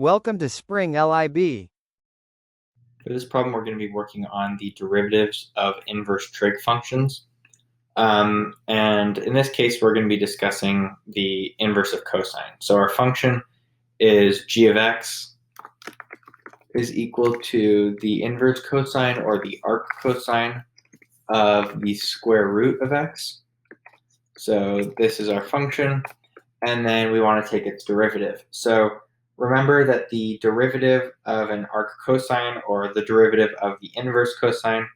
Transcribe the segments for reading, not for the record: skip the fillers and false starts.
Welcome to Spring LIB. For this problem, we're going to be working on the derivatives of inverse trig functions. And in this case, we're going to be discussing the inverse of cosine. So our function is g of x is equal to the inverse cosine or the arc cosine of the square root of x. So this is our function, and then we want to take its derivative. So remember that the derivative of an arc cosine or the derivative of the inverse cosine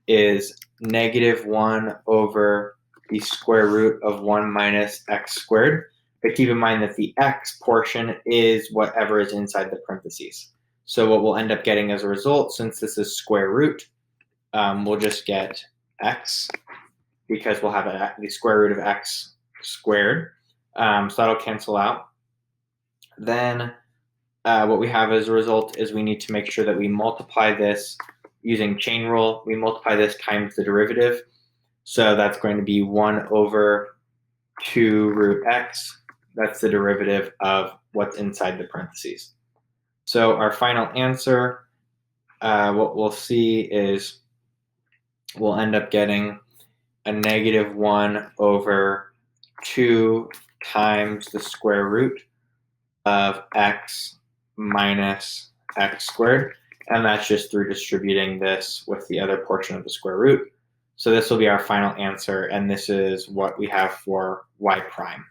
is -1 over the square root of 1 minus x squared. But keep in mind that the x portion is whatever is inside the parentheses. So what we'll end up getting as a result, since this is square root, we'll just get x because we'll have the square root of x squared. So that'll cancel out. Then what we have as a result is we need to make sure that we multiply this using chain rule. We multiply this times the derivative. So that's going to be 1 over 2 root x. That's the derivative of what's inside the parentheses. So our final answer, what we'll see is we'll end up getting a -1 over 2 times the square root of x minus x squared. And that's just through distributing this with the other portion of the square root. So this will be our final answer, and this is what we have for y prime.